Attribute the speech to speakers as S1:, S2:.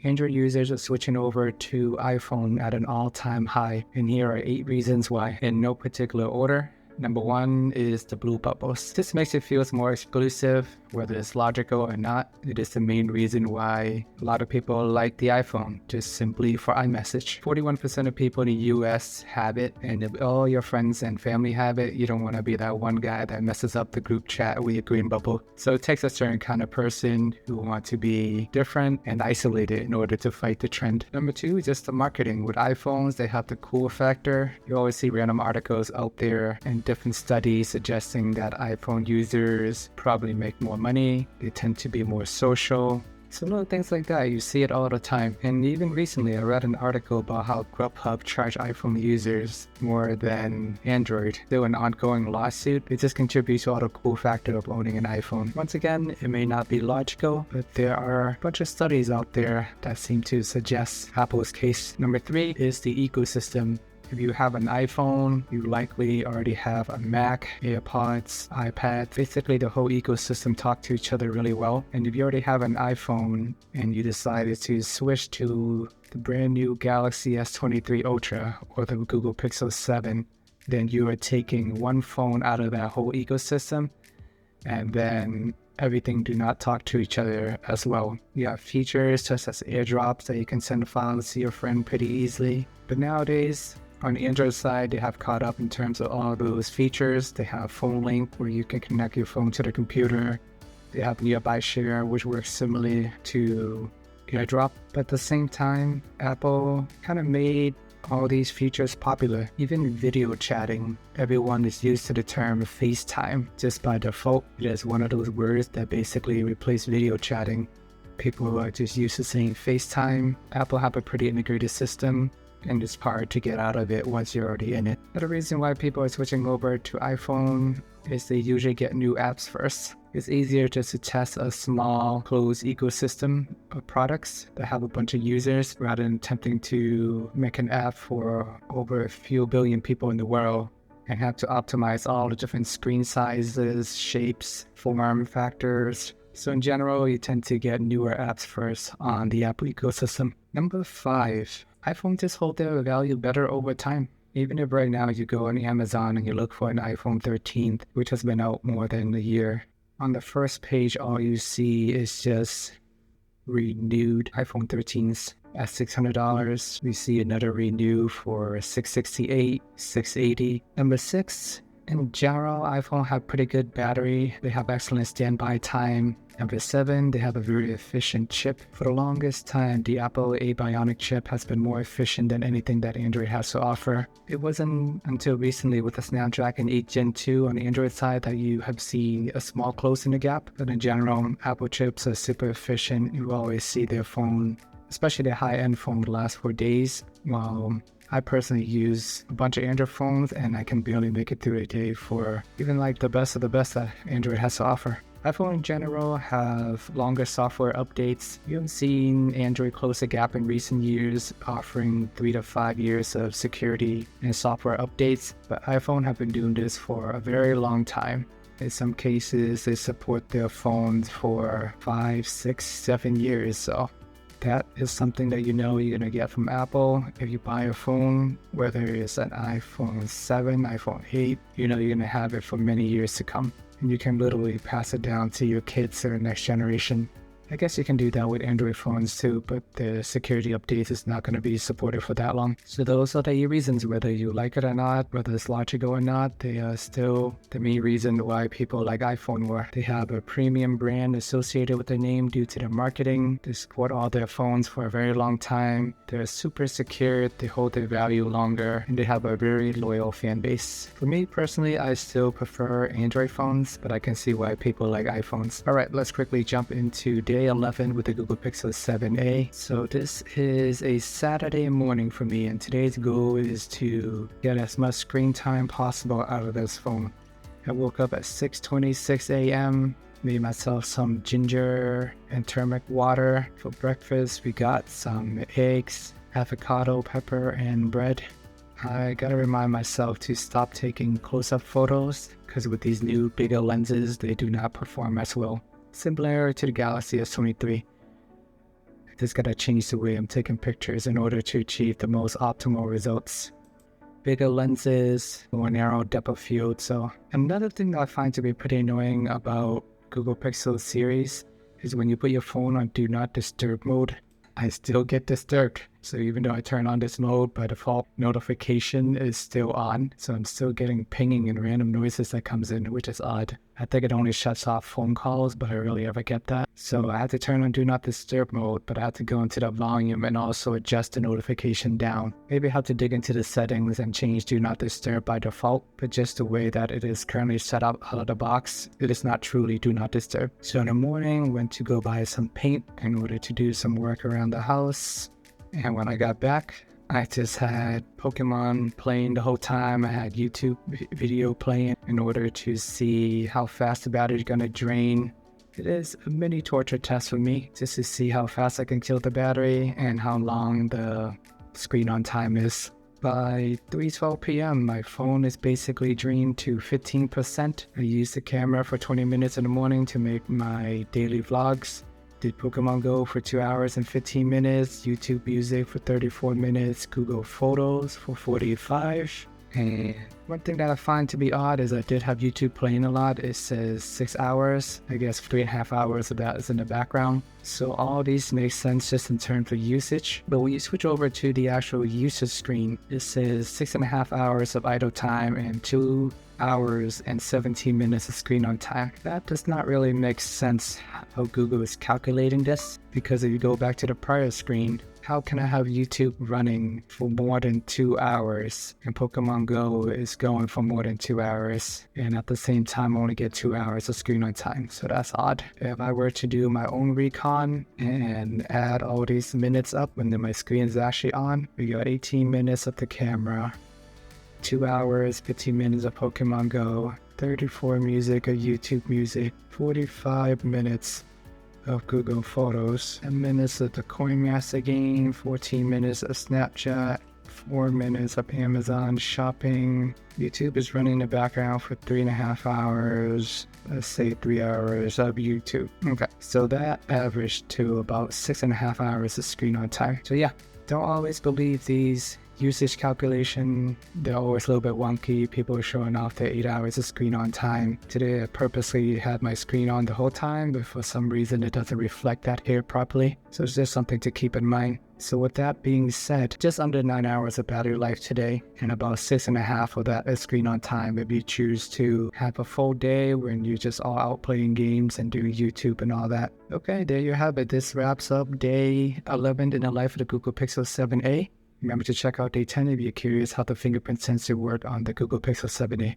S1: Android users are switching over to iPhone at an all-time high, and here are 8 reasons why, in no particular order. Number 1 is the blue bubbles. This makes it feel more exclusive, whether it's logical or not. It is the main reason why a lot of people like the iPhone, just simply for iMessage. 41% of people in the US have it, and if all your friends and family have it, you don't want to be that one guy that messes up the group chat with your green bubble. So it takes a certain kind of person who want to be different and isolated in order to fight the trend. Number 2 is just the marketing. With iPhones, they have the cool factor. You always see random articles out there and different studies suggesting that iPhone users probably make more money. They tend to be more social. So little things like that, you see it all the time. And even recently, I read an article about how Grubhub charged iPhone users more than Android. Though an ongoing lawsuit, it just contributes to all the cool factor of owning an iPhone. Once again, it may not be logical, but there are a bunch of studies out there that seem to suggest Apple's case. Number 3 is the ecosystem. If you have an iPhone, you likely already have a Mac, AirPods, iPad. Basically, the whole ecosystem talk to each other really well. And if you already have an iPhone and you decided to switch to the brand new Galaxy S23 Ultra or the Google Pixel 7, then you are taking one phone out of that whole ecosystem, and then everything do not talk to each other as well. You have features such as airdrops that you can send files to your friend pretty easily. But nowadays, on the Android side, they have caught up in terms of all those features. They have Phone Link, where you can connect your phone to the computer. They have Nearby Share, which works similarly to AirDrop. But at the same time, Apple kind of made all these features popular. Even video chatting, everyone is used to the term FaceTime. Just by default, it is one of those words that basically replace video chatting. People are just used to saying FaceTime. Apple have a pretty integrated system, and it's hard to get out of it once you're already in it. Another reason why people are switching over to iPhone is they usually get new apps first. It's easier just to test a small, closed ecosystem of products that have a bunch of users rather than attempting to make an app for over a few billion people in the world and have to optimize all the different screen sizes, shapes, form factors. So in general, you tend to get newer apps first on the Apple ecosystem. Number 5. iPhones just hold their value better over time. Even if right now you go on Amazon and you look for an iPhone 13, which has been out more than a year, on the first page, all you see is just renewed iPhone 13s at $600. We see another renew for $668, $680. Number 6, in general, iPhone have pretty good battery. They have excellent standby time. Number 7, they have a very efficient chip. For the longest time, the Apple A Bionic chip has been more efficient than anything that Android has to offer. It wasn't until recently with the Snapdragon 8 Gen 2 on the Android side that you have seen a small close in the gap. But in general, Apple chips are super efficient. You always see their phone, especially their high-end phone, last for days. While I personally use a bunch of Android phones and I can barely make it through a day for even like the best of the best that Android has to offer. iPhone in general have longer software updates. We haven't seen Android close the gap in recent years, offering 3 to 5 years of security and software updates, but iPhone have been doing this for a very long time. In some cases, they support their phones for 5, 6, 7 years, so that is something that you know you're going to get from Apple. If you buy a phone, whether it's an iPhone 7, iPhone 8, you know you're going to have it for many years to come. And you can literally pass it down to your kids or the next generation. I guess you can do that with Android phones too, but the security updates is not going to be supported for that long. So those are the reasons, whether you like it or not, whether it's logical or not, they are still the main reason why people like iPhone more. They have a premium brand associated with their name due to their marketing. They support all their phones for a very long time. They're super secure, they hold their value longer, and they have a very loyal fan base. For me personally, I still prefer Android phones, but I can see why people like iPhones. Alright, let's quickly jump into day 11 with the Google Pixel 7a. So this is a Saturday morning for me, and today's goal is to get as much screen time possible out of this phone. I woke up at 6:26 a.m., made myself some ginger and turmeric water. For breakfast, we got some eggs, avocado, pepper, and bread. I gotta remind myself to stop taking close-up photos, because with these new bigger lenses, they do not perform as well. Similar to the Galaxy S23. Just gotta change the way I'm taking pictures in order to achieve the most optimal results. Bigger lenses, more narrow depth of field. So another thing that I find to be pretty annoying about Google Pixel series is when you put your phone on do not disturb mode, I still get disturbed. So even though I turn on this mode, by default notification is still on. So I'm still getting pinging and random noises that comes in, which is odd. I think it only shuts off phone calls, but I rarely ever get that. So I had to turn on do not disturb mode, but I had to go into the volume and also adjust the notification down. Maybe I have to dig into the settings and change do not disturb by default, but just the way that it is currently set up out of the box, it is not truly do not disturb. So in the morning, went to go buy some paint in order to do some work around the house. And when I got back, I just had Pokemon playing the whole time. I had YouTube video playing in order to see how fast the battery is going to drain. It is a mini torture test for me just to see how fast I can kill the battery and how long the screen on time is. By 3:12 p.m., my phone is basically drained to 15%. I used the camera for 20 minutes in the morning to make my daily vlogs. Did Pokemon Go for 2 hours and 15 minutes, YouTube Music for 34 minutes, Google Photos for 45. And one thing that I find to be odd is I did have YouTube playing a lot. It says 6 hours. I guess 3.5 hours of that is in the background. So all these make sense just in terms of usage. But when you switch over to the actual usage screen, it says 6.5 hours of idle time and 2 hours and 17 minutes of screen on time. That does not really make sense how Google is calculating this, because if you go back to the prior screen, how can I have YouTube running for more than 2 hours and Pokemon Go is going for more than 2 hours and at the same time only get 2 hours of screen on time? So that's odd. If I were to do my own recon and add all these minutes up when my screen is actually on, we got 18 minutes of the camera, 2 hours, 15 minutes of Pokemon Go, 34 music of YouTube Music, 45 minutes of Google Photos, 10 minutes of the Coin Master game, 14 minutes of Snapchat, 4 minutes of Amazon shopping. YouTube is running in the background for 3.5 hours. Let's say 3 hours of YouTube. Okay, so that averaged to about 6.5 hours of screen on time. So yeah, don't always believe these usage calculation. They're always a little bit wonky. People are showing off their 8 hours of screen on time. Today I purposely had my screen on the whole time, but for some reason it doesn't reflect that here properly. So it's just something to keep in mind. So with that being said, just under 9 hours of battery life today, and about 6.5 of that is screen on time if you choose to have a full day when you're just all out playing games and doing YouTube and all that. Okay, there you have it. This wraps up day 11 in the life of the Google Pixel 7a. Remember to check out day 10 if you're curious how the fingerprint sensor worked on the Google Pixel 7a.